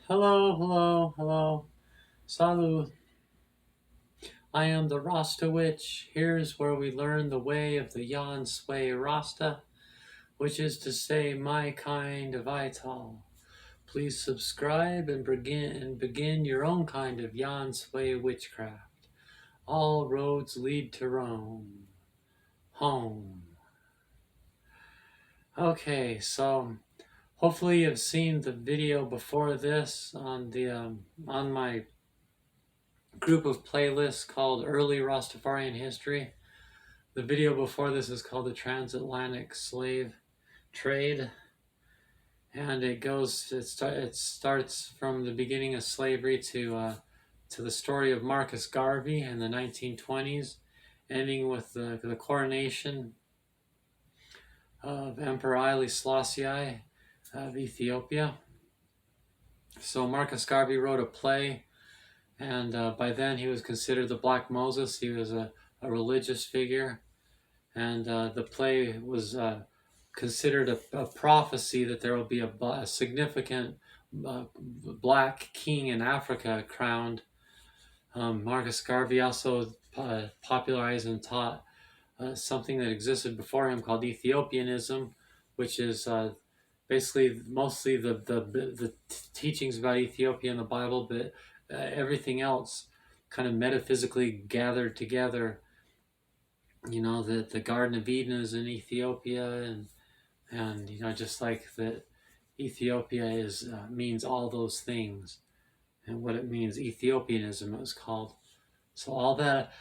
Hello, hello, hello. Salut. I am the Rasta witch. Here's where we learn the way of the Yan Sway Rasta, which is to say, my kind of Ital. Please subscribe and begin your own kind of Yan Sway witchcraft. All roads lead to Rome. Home. Okay, so hopefully you've seen the video before this on my group of playlists called Early Rastafarian History. The video before this is called The Transatlantic Slave Trade, and it starts from the beginning of slavery to the story of Marcus Garvey in the 1920s, ending with the coronation of Emperor Haile Selassie of Ethiopia. So Marcus Garvey wrote a play, and by then he was considered the Black Moses. He was a religious figure, and the play was considered a prophecy that there will be a significant black king in Africa crowned. Marcus Garvey also popularized and taught something that existed before him called Ethiopianism, which is basically mostly the teachings about Ethiopia in the Bible, but everything else kind of metaphysically gathered together. You know, that the Garden of Eden is in Ethiopia, and you know, just like that Ethiopia is means all those things, and what it means, Ethiopianism it was called. So all that,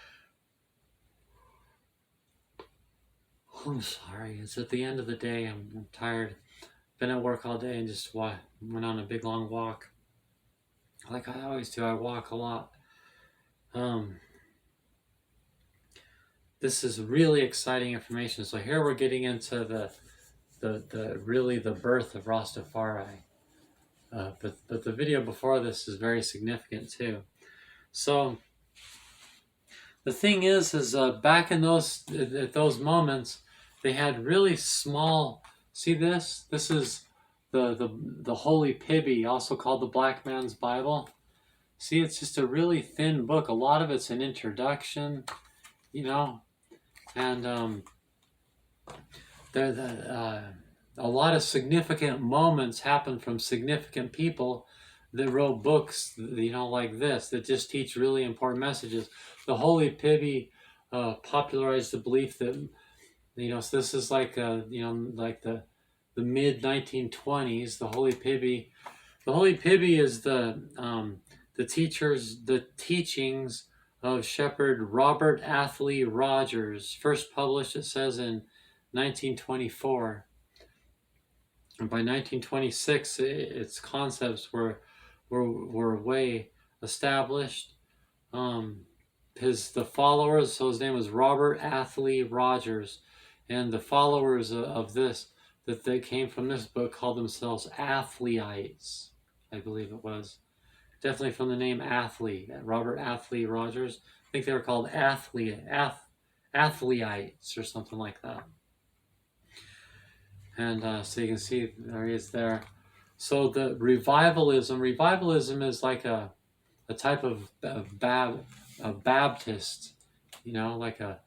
I'm sorry, it's at the end of the day. I'm tired. Been at work all day and just went on a big long walk. Like I always do, I walk a lot. This is really exciting information. So here we're getting into the really the birth of Rastafari. But the video before this is very significant too. So the thing is back in at those moments, they had really small. See this? This is the Holy Pibby, also called the Black Man's Bible. See, it's just a really thin book. A lot of it's an introduction, you know, and a lot of significant moments happen from significant people that wrote books, you know, like this, that just teach really important messages. The Holy Pibby popularized the belief that, you know, so this is like, you know, like the mid 1920s. The Holy Pibby is the teachings of Shepherd Robert Athley Rogers, first published, it says, in 1924. And by 1926, its concepts were way established. The followers, so his name was Robert Athley Rogers, and the followers of this, that they came from this book, called themselves Athlyites, I believe it was. Definitely from the name Athley, Robert Athley Rogers. I think they were called Athlyites or something like that. And so you can see there he is there. So the revivalism is like a type of Baptist, you know, like a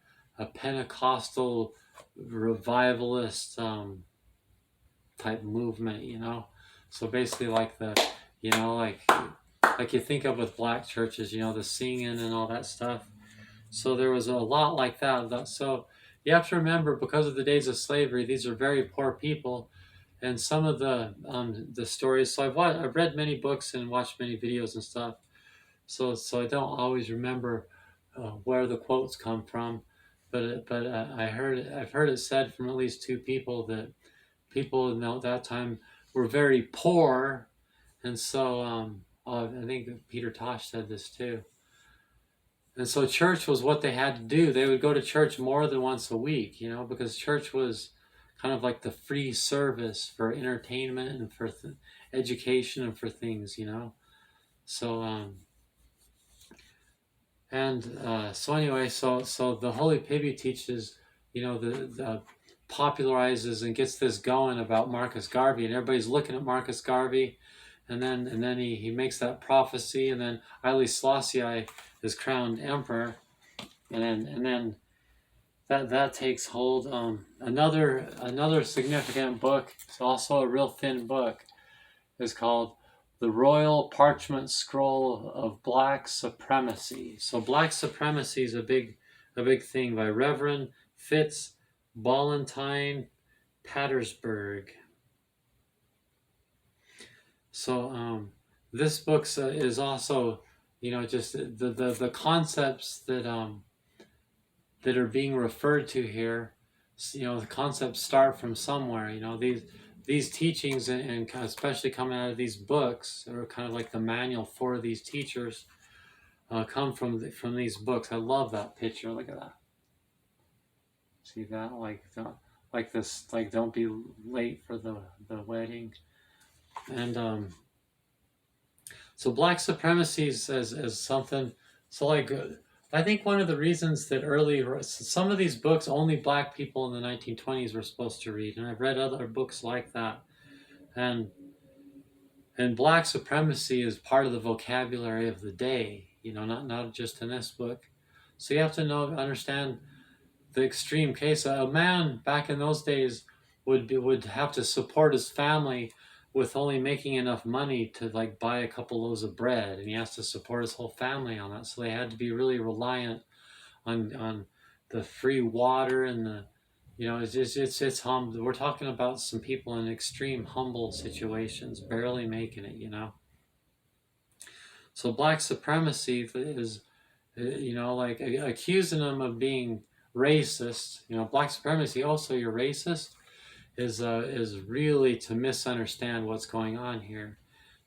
Pentecostal revivalist type movement, you know. So basically like you know, like you think of with black churches, you know, the singing and all that stuff. So there was a lot like that. So you have to remember, because of the days of slavery, these are very poor people, and some of the stories. So I've read many books and watched many videos and stuff. So I don't always remember where the quotes come from, but I've heard it said from at least two people that people in that time were very poor, and so I think Peter Tosh said this too. And so church was what they had to do. They would go to church more than once a week, you know, because church was kind of like the free service for entertainment and for education and for things, you know. So so anyway, so the Holy Pibby teaches, you know, the popularizes and gets this going about Marcus Garvey, and everybody's looking at Marcus Garvey, and then he makes that prophecy, and then Haile Selassie is crowned emperor, and then that takes hold. Another significant book, it's also a real thin book, is called The Royal Parchment Scroll of Black Supremacy. So Black Supremacy is a big thing, by Reverend Fitz Ballantine Pattersburg. So this book is also, just the concepts that are being referred to here. The concepts start from somewhere. These teachings, and especially coming out of these books, are kind of like the manual for these teachers. Come from these books. I love that picture. Look at that. See that? Like this. Like, don't be late for the wedding. And so black supremacy as something. So like, I think one of the reasons that some of these books only black people in the 1920s were supposed to read, and I've read other books like that, and black supremacy is part of the vocabulary of the day. Not just in this book. So you have to understand the extreme case. A man back in those days would have to support his family with only making enough money to like buy a couple loaves of bread, and he has to support his whole family on that. So they had to be really reliant on the free water and the, it's humble. We're talking about some people in extreme humble situations, barely making it. So black supremacy is, like accusing them of being racist. Black supremacy, also you're racist, is really to misunderstand what's going on here.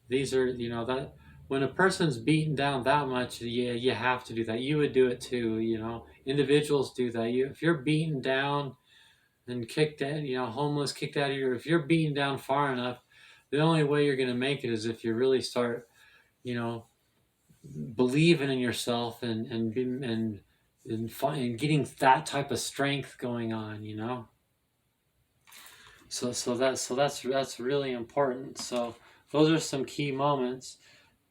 These are, that when a person's beaten down that much, you have to do that. You would do it too. Individuals do that. If you're beaten down and kicked out, homeless, kicked out of if you're beaten down far enough, the only way you're going to make it is if you really start, believing in yourself and getting that type of strength going on. So that's really important. So those are some key moments,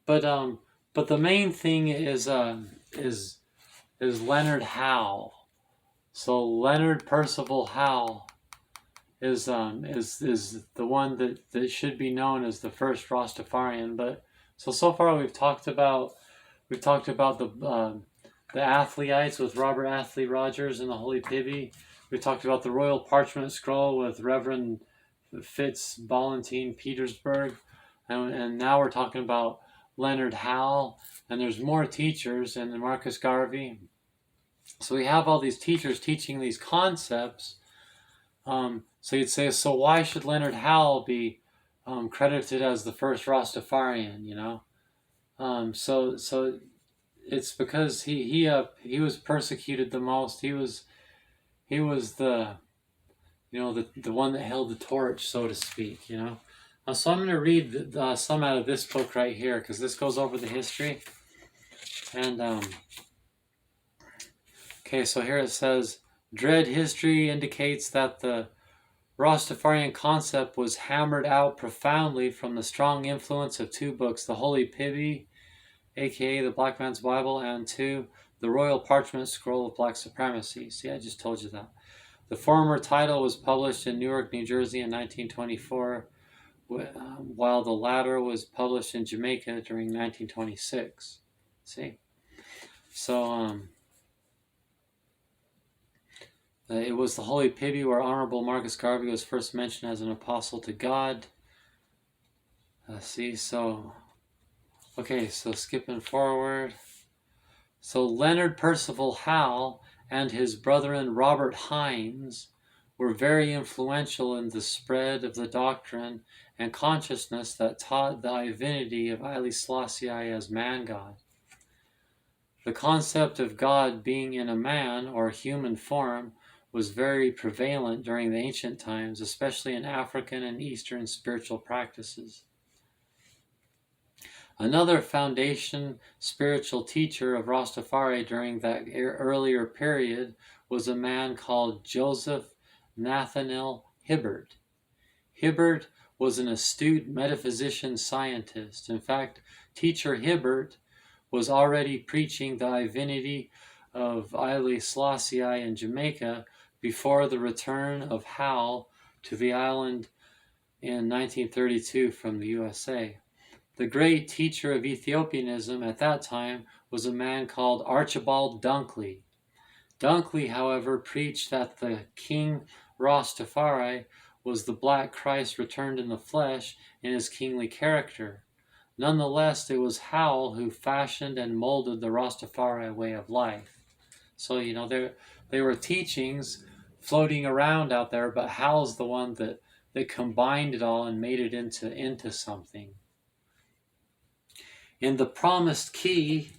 but the main thing is Leonard Howell. So Leonard Percival Howell is the one that should be known as the first Rastafarian. But so far we've talked about the Athleites with Robert Athley Rogers and the Holy Pibby. We talked about the Royal Parchment Scroll with Reverend Fitz Ballantine Petersburg, and now we're talking about Leonard Howell, and there's more teachers, and Marcus Garvey. So we have all these teachers teaching these concepts. So you'd say, so why should Leonard Howell be credited as the first Rastafarian? So it's because he was persecuted the most. He was the the one that held the torch, so to speak. So I'm going to read some out of this book right here, because this goes over the history. And okay, so here it says, Dread history indicates that the Rastafarian concept was hammered out profoundly from the strong influence of two books, the Holy Pibby, aka the Black Man's Bible, and two, the Royal Parchment Scroll of Black Supremacy. See, I just told you that. The former title was published in Newark, New Jersey in 1924, while the latter was published in Jamaica during 1926. See? So, it was the Holy Pibby where Honorable Marcus Garvey was first mentioned as an apostle to God. Okay, so skipping forward. So Leonard Percival Howell and his brethren Robert Hines were very influential in the spread of the doctrine and consciousness that taught the divinity of Haile Selassie as man-God. The concept of God being in a man or human form was very prevalent during the ancient times, especially in African and Eastern spiritual practices. Another foundation spiritual teacher of Rastafari during that earlier period was a man called Joseph Nathaniel Hibbert. Hibbert was an astute metaphysician scientist. In fact, teacher Hibbert was already preaching the divinity of Haile Selassie in Jamaica before the return of Howell to the island in 1932 from the USA. The great teacher of Ethiopianism at that time was a man called Archibald Dunkley. Dunkley, however, preached that the King Rastafari was the Black Christ returned in the flesh in his kingly character. Nonetheless, it was Howell who fashioned and molded the Rastafari way of life. So, they were teachings floating around out there, but Howell's the one that combined it all and made it into something. In The Promised Key,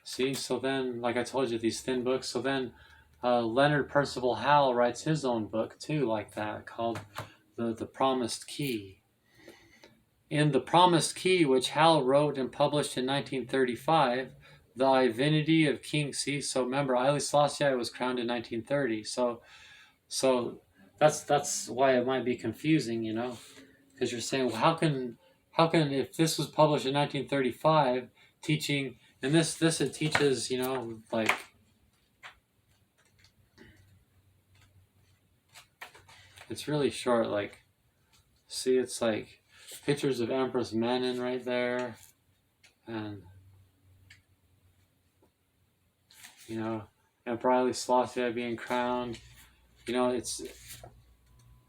see, so then, like I told you, these thin books, so then Leonard Percival Howell writes his own book too, like that, called The Promised Key. In The Promised Key, which Howell wrote and published in 1935, the divinity of King, so remember, Haile Selassie was crowned in 1930, so that's why it might be confusing, because you're saying, well, how can if this was published in 1935, teaching, and this it teaches, like, it's really short, like, see, it's like pictures of Empress Menen right there, and Emperor Haile Selassie being crowned, it's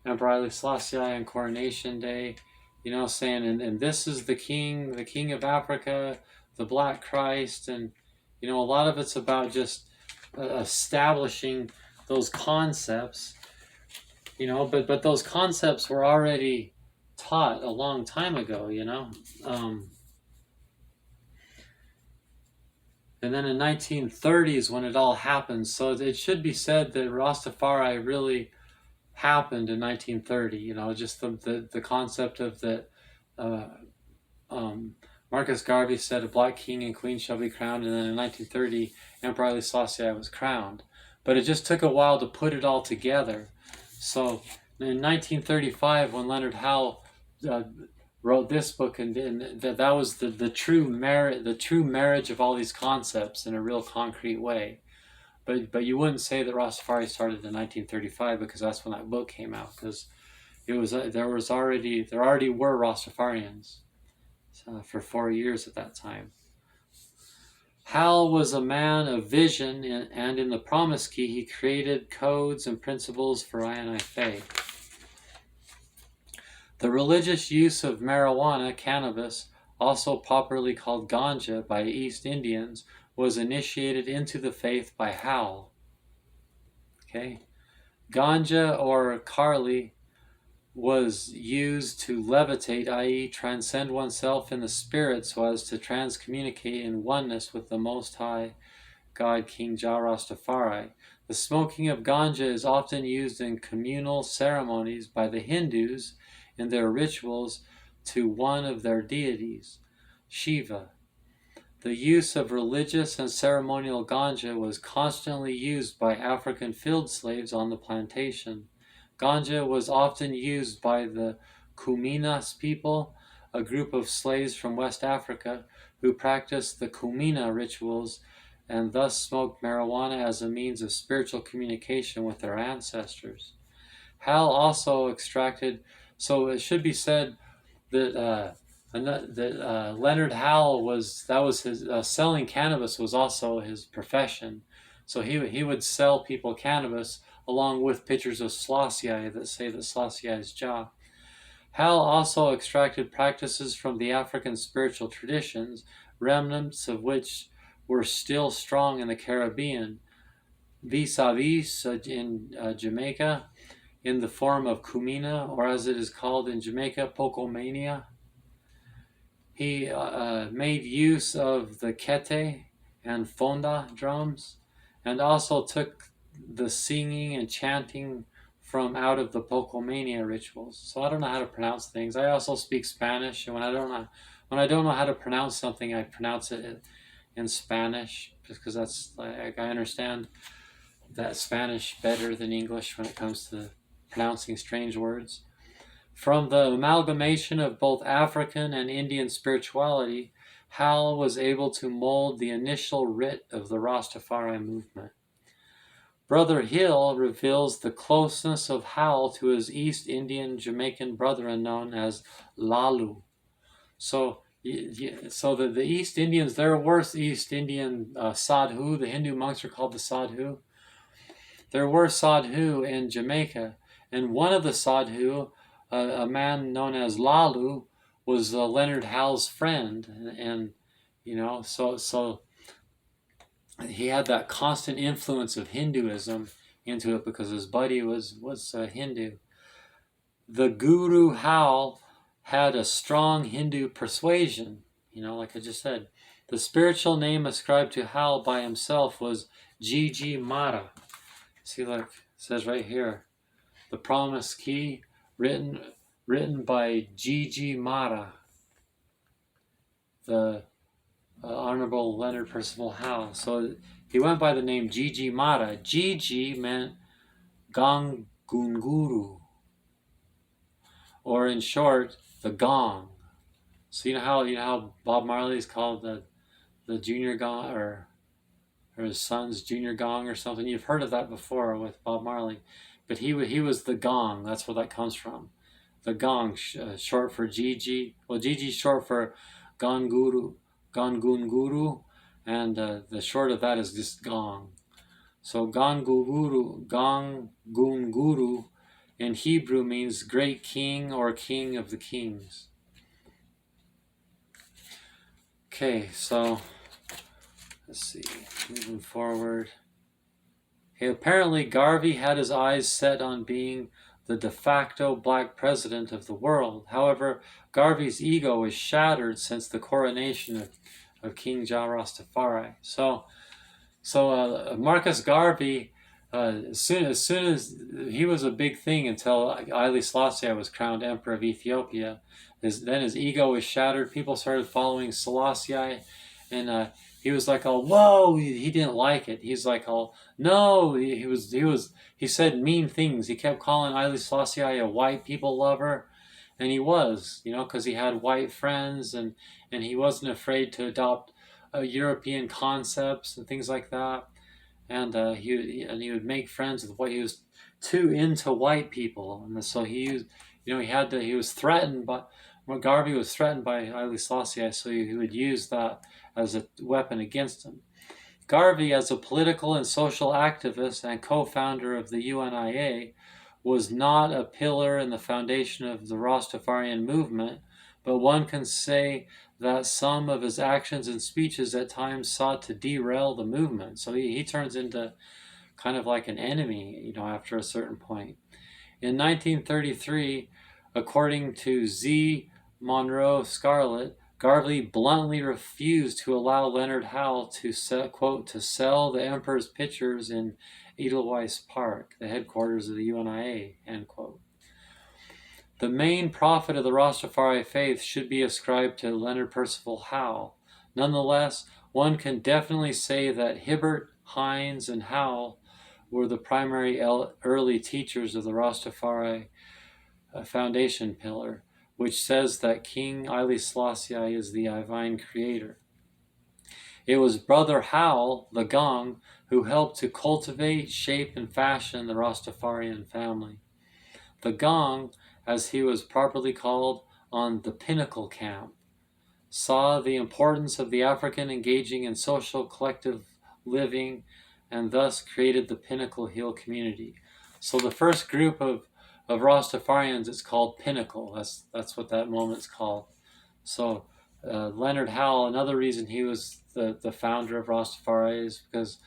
Emperor Haile Selassie on Coronation Day, saying, and this is the king of Africa, the Black Christ, and a lot of it's about just establishing those concepts, but those concepts were already taught a long time ago, and then in 1930s when it all happened. So it should be said that Rastafari really happened in 1930. Just the concept of that. Marcus Garvey said a black king and queen shall be crowned, and then in 1930 Emperor Haile Selassie was crowned. But it just took a while to put it all together. So in 1935, when Leonard Howell wrote this book, and that was the true marriage of all these concepts in a real concrete way. But you wouldn't say that Rastafari started in 1935 because that's when that book came out, because there already were Rastafarians for 4 years at that time. Howell was a man of vision, and in The Promised Key, he created codes and principles for I faith. The religious use of marijuana, cannabis, also popularly called ganja by East Indians, was initiated into the faith by Howell. Okay, ganja or Carly was used to levitate, i.e. transcend oneself in the spirit so as to transcommunicate in oneness with the Most High God, King Jah Rastafari. The smoking of ganja is often used in communal ceremonies by the Hindus in their rituals to one of their deities, Shiva. The use of religious and ceremonial ganja was constantly used by African field slaves on the plantation. Ganja was often used by the Kuminas people, a group of slaves from West Africa who practiced the Kumina rituals and thus smoked marijuana as a means of spiritual communication with their ancestors. Howell also extracted, so it should be said that Leonard Howell was his selling cannabis was also his profession. So he would sell people cannabis along with pictures of Selassie that say that Selassie is Jah. Howell also extracted practices from the African spiritual traditions, remnants of which were still strong in the Caribbean, vis-a-vis in Jamaica, in the form of kumina, or as it is called in Jamaica, pocomania. He made use of the kete and fonda drums, and also took the singing and chanting from out of the pocomania rituals. So I don't know how to pronounce things. I also speak Spanish, and when I don't know how to pronounce something, I pronounce it in Spanish, just because that's like, I understand that Spanish better than English when it comes to pronouncing strange words. From the amalgamation of both African and Indian spirituality, Howell was able to mold the initial writ of the Rastafari movement. Brother Hill reveals the closeness of Howell to his East Indian Jamaican brethren known as Lalu. So the East Indians, there were East Indian sadhu, the Hindu monks are called the sadhu. There were sadhu in Jamaica, and one of the sadhu, a man known as Lalu, was Leonard Howell's friend, and so he had that constant influence of Hinduism into it because his buddy was Hindu. The Guru Howell had a strong Hindu persuasion, like I just said. The spiritual name ascribed to Howell by himself was Gigi Mara. See, like it says right here, the Promise Key, written by Gigi Mara, the Honorable Leonard Percival Howell. So he went by the name Gigi Mara. Gigi meant Gangunguru, or in short, the gong. So you know how Bob Marley's called the junior gong, or his son's junior gong or something. You've heard of that before with Bob Marley, but he was the gong. That's where that comes from. The gong, short for Gigi. Well, Gigi's short for Gangunguru, and the short of that is just gong. So Gangunguru in Hebrew means great king or king of the kings. Okay, so let's see, moving forward. Okay, apparently Garvey had his eyes set on being the de facto black president of the world. However, Garvey's ego was shattered since the coronation of King Jah Rastafari. So Marcus Garvey, as soon as he was a big thing until Haile Selassie was crowned Emperor of Ethiopia, then his ego was shattered. People started following Selassie, and he was like, "Oh, whoa!" He didn't like it. He's like, "Oh, no!" He said mean things. He kept calling Haile Selassie a white people lover, and he was, because he had white friends, and he wasn't afraid to adopt European concepts and things like that. And he would make friends with white. He was too into white people, and so he was threatened by. Garvey was threatened by Haile Selassie, so he would use that as a weapon against him. Garvey, as a political and social activist and co-founder of the UNIA, was not a pillar in the foundation of the Rastafarian movement, but one can say that some of his actions and speeches at times sought to derail the movement. So he turns into kind of like an enemy, after a certain point. In 1933, according to Z. Monroe Scarlett, Garvey bluntly refused to allow Leonard Howell to quote, to sell the emperor's pictures in Edelweiss Park, the headquarters of the UNIA, end quote. The main prophet of the Rastafari faith should be ascribed to Leonard Percival Howell. Nonetheless, one can definitely say that Hibbert, Hines, and Howell were the primary early teachers of the Rastafari foundation pillar, which says that King Haile Selassie is the divine creator. It was Brother Howell, the Gong, who helped to cultivate, shape, and fashion the Rastafarian family. The Gong, as he was properly called on the Pinnacle Camp, saw the importance of the African engaging in social collective living, and thus created the Pinnacle Hill community. So the first group of Rastafarians, it's called Pinnacle. That's what that moment's called. So Leonard Howell, another reason he was the founder of Rastafari is because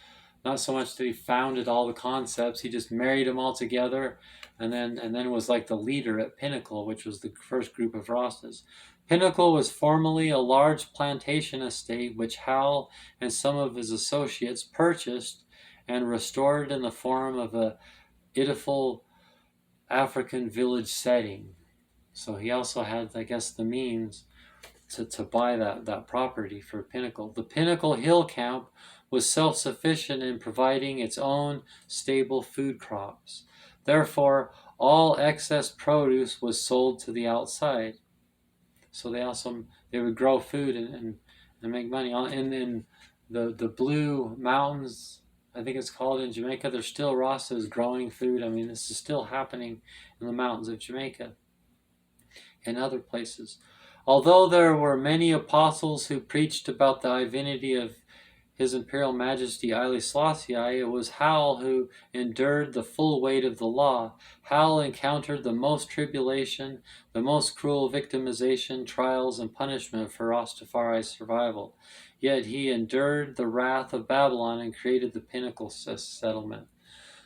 not so much that he founded all the concepts, he just married them all together, and then was like the leader at Pinnacle, which was the first group of Rastas. Pinnacle was formerly a large plantation estate which Howell and some of his associates purchased and restored in the form of a beautiful African village setting. So he also had, I guess, the means to buy that property for Pinnacle. The Pinnacle Hill Camp was self-sufficient in providing its own stable food crops. Therefore, all excess produce was sold to the outside. So they would grow food and make money. In the Blue Mountains, I think it's called, in Jamaica, there's still Rastas growing food. I mean, this is still happening in the mountains of Jamaica and other places. Although there were many apostles who preached about the divinity of His Imperial Majesty Haile Selassie, it was Howell who endured the full weight of the law. Howell encountered the most tribulation, the most cruel victimization, trials, and punishment for Rastafari's survival. Yet he endured the wrath of Babylon and created the pinnacle settlement.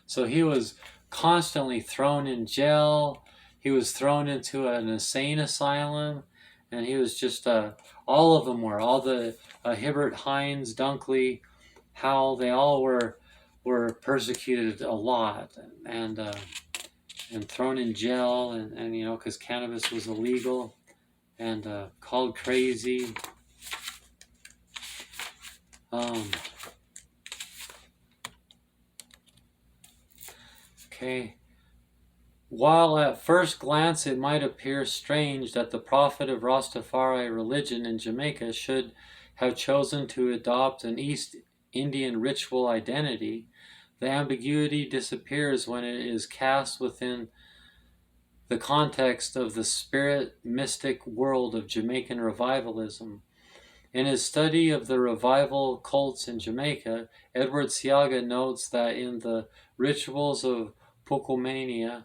So he was constantly thrown in jail. He was thrown into an insane asylum. And he was just, all of them were, all the Hibbert, Hines, Dunkley, Howell, they all were persecuted a lot and thrown in jail and you know, because cannabis was illegal and called crazy. Okay. While at first glance it might appear strange that the prophet of Rastafari religion in Jamaica should have chosen to adopt an East Indian ritual identity, the ambiguity disappears when it is cast within the context of the spirit mystic world of Jamaican revivalism. In his study of the revival cults in Jamaica, Edward Siaga notes that in the rituals of Pocomania,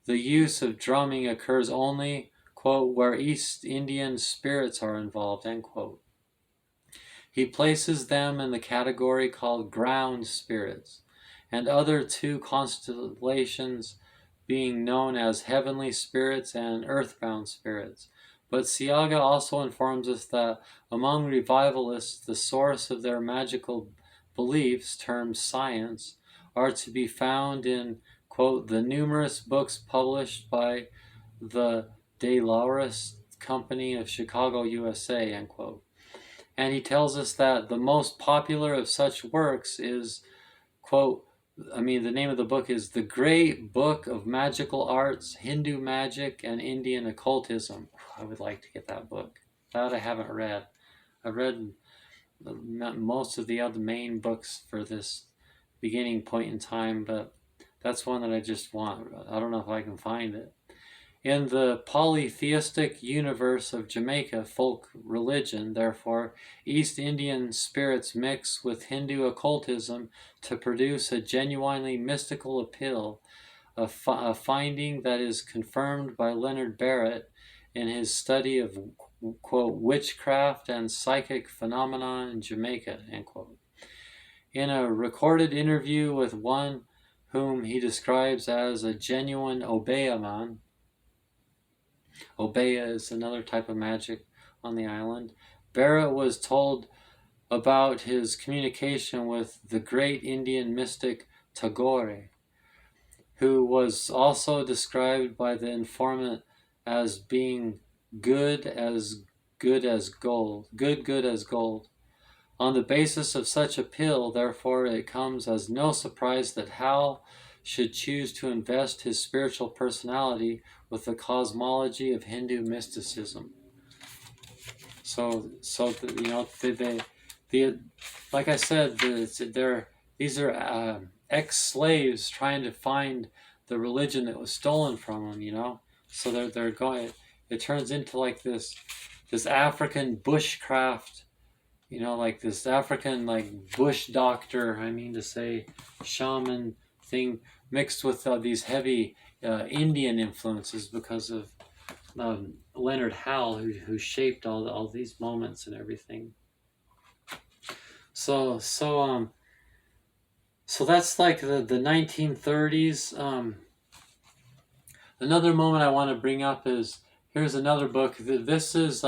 the use of drumming occurs only, quote, where East Indian spirits are involved, end quote. He places them in the category called ground spirits, and other two constellations being known as heavenly spirits and earthbound spirits. But Siaga also informs us that among revivalists, the source of their magical beliefs, termed science, are to be found in, quote, the numerous books published by the De Lauris Company of Chicago, USA, end quote. And he tells us that the most popular of such works is, quote, the name of the book is The Great Book of Magical Arts, Hindu Magic, and Indian Occultism. I would like to get that book. That I haven't read. I've read most of the other main books for this beginning point in time, but that's one that I just want. I don't know if I can find it. In the polytheistic universe of Jamaica folk religion, therefore, East Indian spirits mix with Hindu occultism to produce a genuinely mystical appeal, a finding that is confirmed by Leonard Barrett in his study of, quote, witchcraft and psychic phenomena in Jamaica, end quote. In a recorded interview with one whom he describes as a genuine Obeah man, Obeah is another type of magic on the island, Barrett was told about his communication with the great Indian mystic Tagore, who was also described by the informant as being good as gold. On the basis of such appeal, therefore, it comes as no surprise that Howell should choose to invest his spiritual personality with the cosmology of Hindu mysticism. So you know, like I said, these are ex-slaves trying to find the religion that was stolen from them. You know, so they're going. It turns into like this African bushcraft. You know, like this African like bush doctor. I mean to say, shaman thing mixed with these heavy Indian influences because of Leonard Howell, who shaped all these moments and everything. So that's like the 1930s. Another moment I want to bring up is, here's another book. This is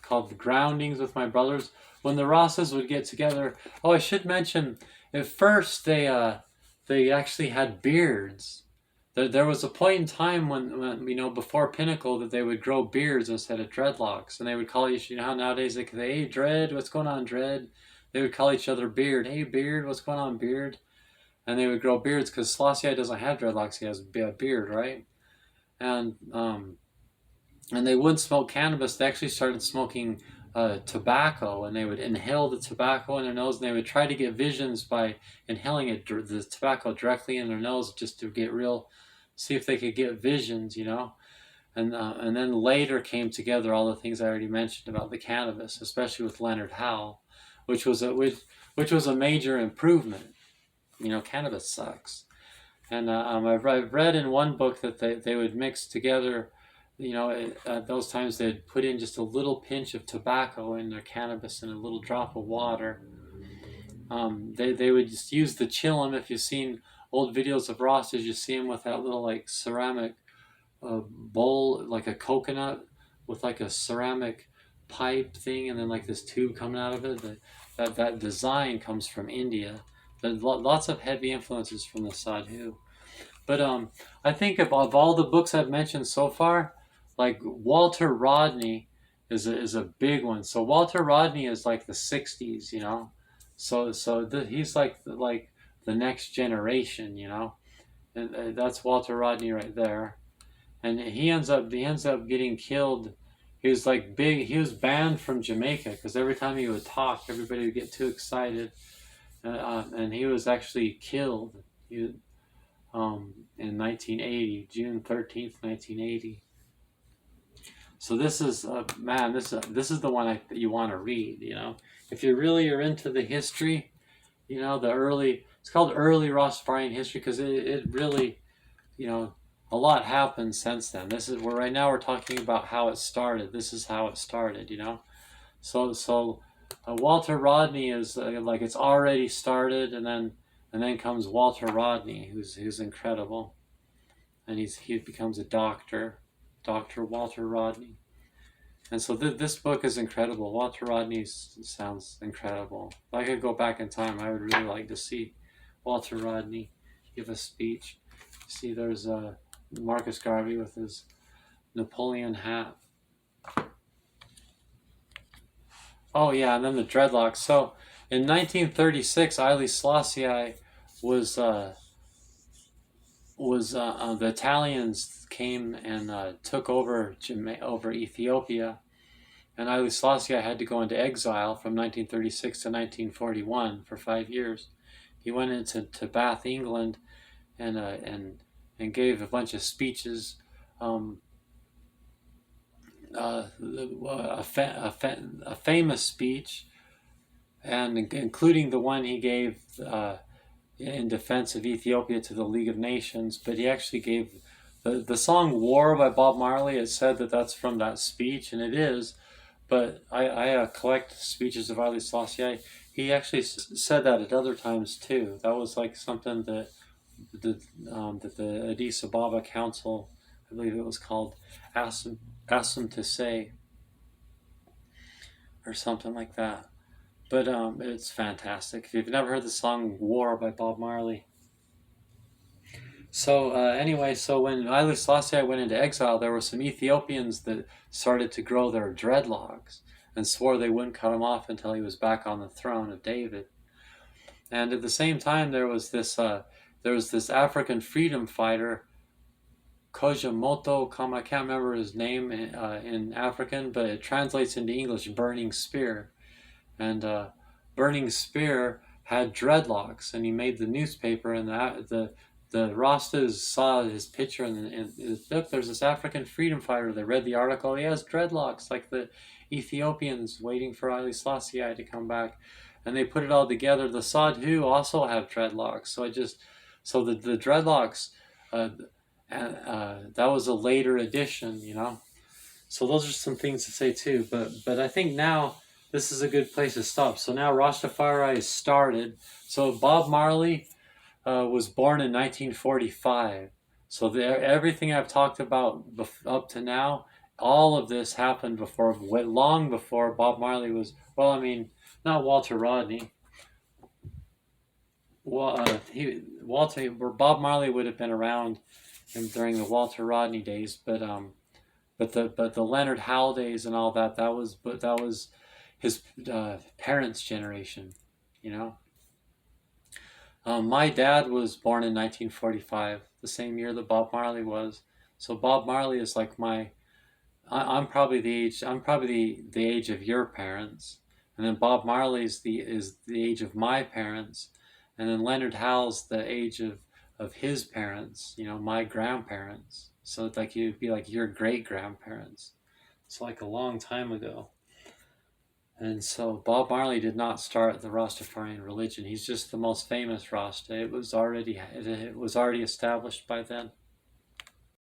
called The Groundings with My Brothers. When the Rastas would get together, I should mention, at first they actually had beards. There was a point in time when you know, before Pinnacle, that they would grow beards instead of dreadlocks, and they would call each, you know how nowadays they say, hey Dread, what's going on Dread? They would call each other Beard. Hey Beard, what's going on Beard? and they would grow beards because Selassie doesn't have dreadlocks; he has a beard, right? And and they wouldn't smoke cannabis. They actually started smoking tobacco, and they would inhale the tobacco in their nose, and they would try to get visions by inhaling the tobacco directly in their nose, just to get see if they could get visions, you know. And then later came together all the things I already mentioned about the cannabis, especially with Leonard Howell, which was a major improvement. You know, cannabis sucks. And I've read in one book that they would mix together, you know, at those times they'd put in just a little pinch of tobacco in their cannabis and a little drop of water. They would just use the chillum. If you've seen old videos of Rastas, you see them with that little like ceramic bowl, like a coconut with like a ceramic pipe thing, and then like this tube coming out of it. That design comes from India. There's lots of heavy influences from the sadhu. But I think of all the books I've mentioned so far, like Walter Rodney is a big one. So Walter Rodney is like the '60s, you know. He's like the next generation, you know, and that's Walter Rodney right there. And he ends up getting killed. He was like big. He was banned from Jamaica because every time he would talk, everybody would get too excited, and he was actually killed. In 1980, June 13th, 1980. So this is man, this is the one you want to read. You know, if you really are into the history, you know, it's called early Rastafarian history because it really, you know, a lot happened since then. This is where right now we're talking about how it started. This is how it started. You know, Walter Rodney is like it's already started, and then comes Walter Rodney, who's incredible, and he becomes a doctor, Dr. Walter Rodney. And so this book is incredible. Walter Rodney sounds incredible. If I could go back in time, I would really like to see Walter Rodney give a speech. See, there's Marcus Garvey with his Napoleon hat. Oh yeah, and then the dreadlocks. So in 1936, Haile Selassie was the Italians came and took over Ethiopia, and Haile Selassie had to go into exile from 1936 to 1941 for 5 years. He went into Bath, England, and gave a bunch of speeches. A famous speech, and including the one he gave in defense of Ethiopia to the League of Nations. But he actually gave the song "War" by Bob Marley. It said that that's from that speech, and it is. But I collect speeches of Haile Selassie. He actually said that at other times too. That was like something that the Addis Ababa Council, I believe it was called, asked him to say, or something like that. But it's fantastic. If you've never heard the song "War" by Bob Marley. So anyway, so when Haile Selassie went into exile, there were some Ethiopians that started to grow their dreadlocks and swore they wouldn't cut him off until he was back on the throne of David. And at the same time, there was this African freedom fighter, Kojamoto Kama. I can't remember his name in African, but it translates into English "Burning Spear." And Burning Spear had dreadlocks, and he made the newspaper, and the Rastas saw his picture, and look, there's this African freedom fighter. They read the article. He has dreadlocks, like the Ethiopians waiting for Haile Selassie to come back, and they put it all together. The Sadhu also have dreadlocks, so the dreadlocks, that was a later addition, you know. So those are some things to say too. But I think now this is a good place to stop. So now Rastafari is started. So Bob Marley was born in 1945. So everything I've talked about up to now, all of this happened long before Bob Marley was. Well, I mean, not Walter Rodney. Well, Bob Marley would have been around during the Walter Rodney days, but the Leonard Howell days and all that was his parents' generation, you know. My dad was born in 1945, the same year that Bob Marley was. So Bob Marley is like I'm probably the age. I'm probably the age of your parents, and then Bob Marley's is the age of my parents, and then Leonard Howell's the age of his parents. You know, my grandparents. So it's like you'd be like your great grandparents. It's like a long time ago. And so Bob Marley did not start the Rastafarian religion. He's just the most famous Rasta. It was already established by then.